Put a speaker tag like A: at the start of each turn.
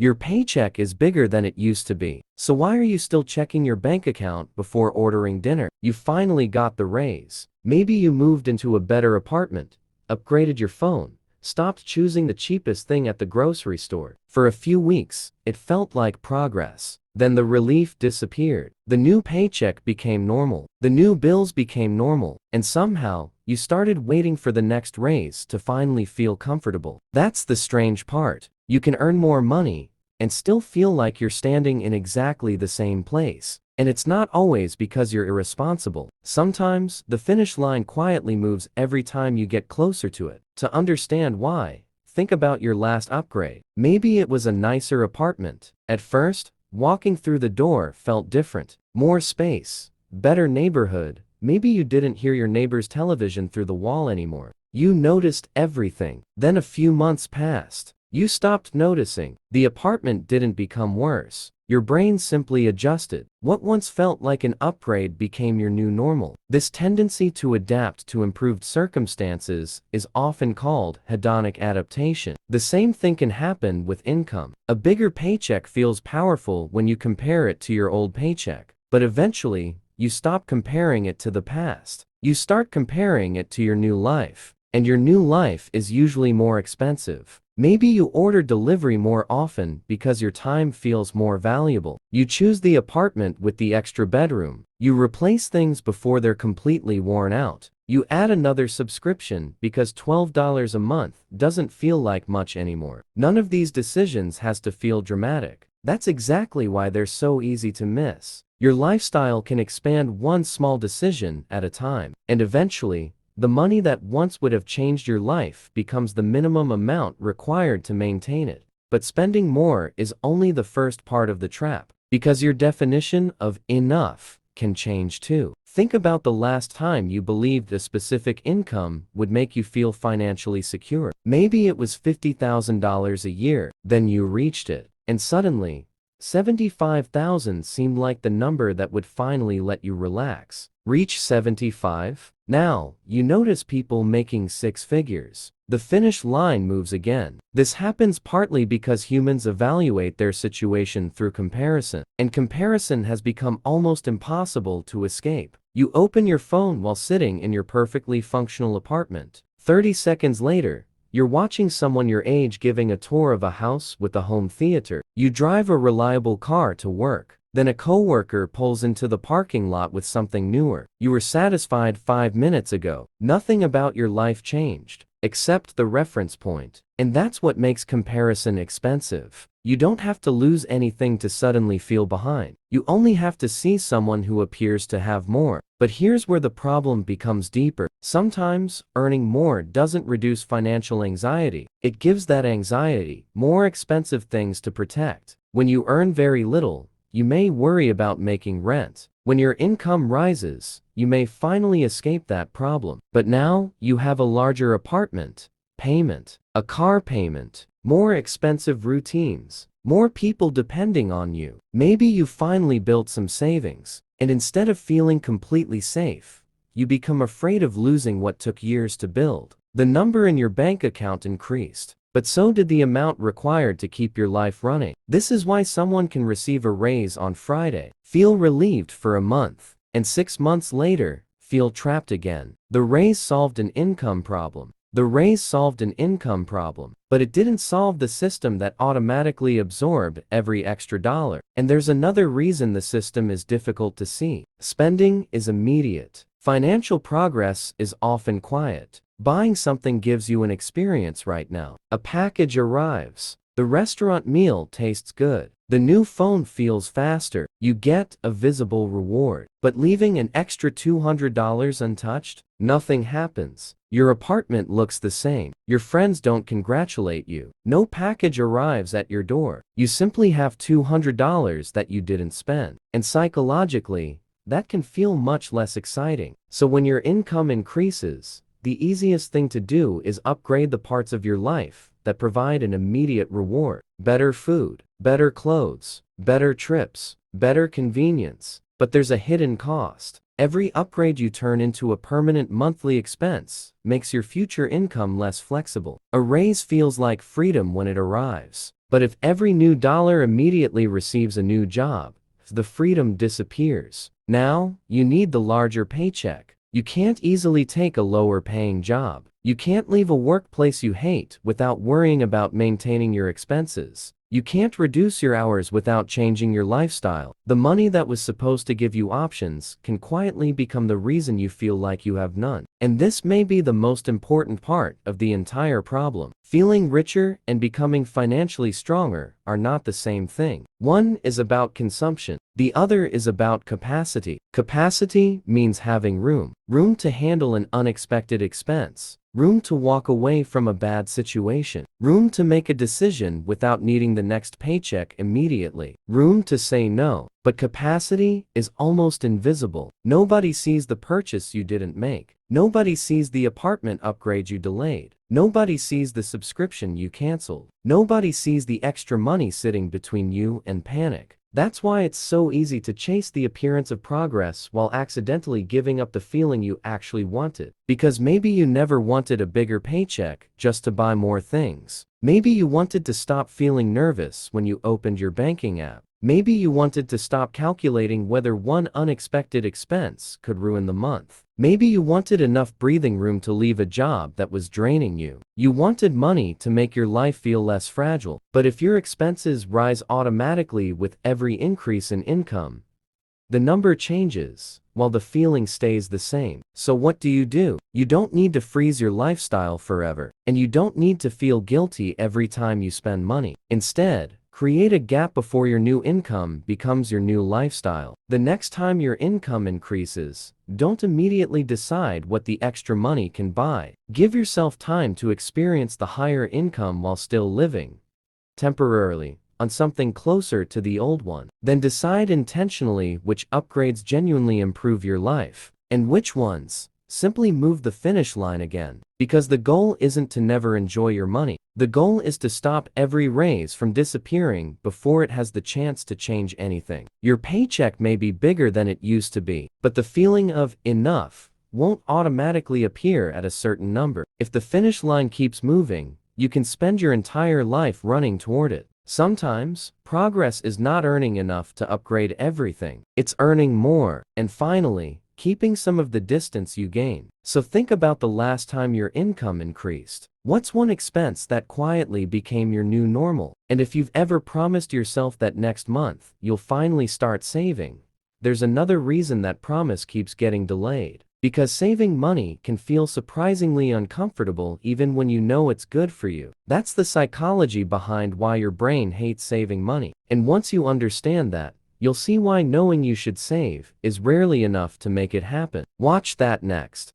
A: Your paycheck is bigger than it used to be. So why are you still checking your bank account before ordering dinner? You finally got the raise. Maybe you moved into a better apartment, upgraded your phone, stopped choosing the cheapest thing at the grocery store. For a few weeks, it felt like progress. Then the relief disappeared. The new paycheck became normal. The new bills became normal. And somehow, you started waiting for the next raise to finally feel comfortable. That's the strange part. You can earn more money and still feel like you're standing in exactly the same place. And it's not always because you're irresponsible. Sometimes, the finish line quietly moves every time you get closer to it. To understand why, think about your last upgrade. Maybe it was a nicer apartment. At first, walking through the door felt different. More space, better neighborhood. Maybe you didn't hear your neighbor's television through the wall anymore. You noticed everything. Then a few months passed. You stopped noticing. The apartment didn't become worse. Your brain simply adjusted. What once felt like an upgrade became your new normal. This tendency to adapt to improved circumstances is often called hedonic adaptation. The same thing can happen with income. A bigger paycheck feels powerful when you compare it to your old paycheck. But eventually, you stop comparing it to the past. You start comparing it to your new life. And your new life is usually more expensive. Maybe you order delivery more often because your time feels more valuable. You choose the apartment with the extra bedroom. You replace things before they're completely worn out. You add another subscription because $12 a month doesn't feel like much anymore. None of these decisions has to feel dramatic. That's exactly why they're so easy to miss. Your lifestyle can expand one small decision at a time, and eventually, the money that once would have changed your life becomes the minimum amount required to maintain it. But spending more is only the first part of the trap, because your definition of enough can change too. Think about the last time you believed a specific income would make you feel financially secure. Maybe it was $50,000 a year, then you reached it, and suddenly, $75,000 seemed like the number that would finally let you relax. Reach 75? Now, you notice people making six figures. The finish line moves again. This happens partly because humans evaluate their situation through comparison, and comparison has become almost impossible to escape. You open your phone while sitting in your perfectly functional apartment. 30 seconds later, you're watching someone your age giving a tour of a house with a home theater. You drive a reliable car to work. Then a coworker pulls into the parking lot with something newer. You were satisfied 5 minutes ago. Nothing about your life changed, except the reference point. And that's what makes comparison expensive. You don't have to lose anything to suddenly feel behind. You only have to see someone who appears to have more. But here's where the problem becomes deeper. Sometimes, earning more doesn't reduce financial anxiety. It gives that anxiety more expensive things to protect. When you earn very little, you may worry about making rent. When your income rises, you may finally escape that problem. But now, you have a larger apartment payment, a car payment, more expensive routines, more people depending on you. Maybe you finally built some savings, and instead of feeling completely safe, you become afraid of losing what took years to build. The number in your bank account increased, but so did the amount required to keep your life running. This is why someone can receive a raise on Friday, feel relieved for a month, and 6 months later, feel trapped again. The raise solved an income problem. The raise solved an income problem, but it didn't solve the system that automatically absorbed every extra dollar. And there's another reason the system is difficult to see. Spending is immediate. Financial progress is often quiet. Buying something gives you an experience right now. A package arrives. The restaurant meal tastes good. The new phone feels faster. You get a visible reward. But leaving an extra $200 untouched, nothing happens. Your apartment looks the same. Your friends don't congratulate you. No package arrives at your door. You simply have $200 that you didn't spend. And psychologically, that can feel much less exciting. So when your income increases, the easiest thing to do is upgrade the parts of your life that provide an immediate reward. Better food, better clothes, better trips, better convenience. But there's a hidden cost. Every upgrade you turn into a permanent monthly expense makes your future income less flexible. A raise feels like freedom when it arrives, But if every new dollar immediately receives a new job, the freedom disappears. Now, you need the larger paycheck. You can't easily take a lower paying job. You can't leave a workplace you hate without worrying about maintaining your expenses. You can't reduce your hours without changing your lifestyle. The money that was supposed to give you options can quietly become the reason you feel like you have none. And this may be the most important part of the entire problem. Feeling richer and becoming financially stronger are not the same thing. One is about consumption. The other is about capacity. Capacity means having room. Room to handle an unexpected expense. Room to walk away from a bad situation. Room to make a decision without needing the next paycheck immediately. Room to say no. But capacity is almost invisible. Nobody sees the purchase you didn't make. Nobody sees the apartment upgrade you delayed. Nobody sees the subscription you canceled. Nobody sees the extra money sitting between you and panic. That's why it's so easy to chase the appearance of progress while accidentally giving up the feeling you actually wanted. Because maybe you never wanted a bigger paycheck just to buy more things. Maybe you wanted to stop feeling nervous when you opened your banking app. Maybe you wanted to stop calculating whether one unexpected expense could ruin the month. Maybe you wanted enough breathing room to leave a job that was draining you. You wanted money to make your life feel less fragile. But if your expenses rise automatically with every increase in income, the number changes, while the feeling stays the same. So what do? You don't need to freeze your lifestyle forever, and you don't need to feel guilty every time you spend money. Instead, create a gap before your new income becomes your new lifestyle. The next time your income increases, don't immediately decide what the extra money can buy. Give yourself time to experience the higher income while still living, temporarily, on something closer to the old one. Then decide intentionally which upgrades genuinely improve your life, and which ones simply move the finish line again. Because the goal isn't to never enjoy your money. The goal is to stop every raise from disappearing before it has the chance to change anything. Your paycheck may be bigger than it used to be, but the feeling of enough won't automatically appear at a certain number. If the finish line keeps moving, you can spend your entire life running toward it. Sometimes, progress is not earning enough to upgrade everything. It's earning more, and finally, keeping some of the distance you gain. So think about the last time your income increased. What's one expense that quietly became your new normal? And if you've ever promised yourself that next month you'll finally start saving, there's another reason that promise keeps getting delayed. Because saving money can feel surprisingly uncomfortable even when you know it's good for you. That's the psychology behind why your brain hates saving money. And once you understand that, you'll see why knowing you should save is rarely enough to make it happen. Watch that next.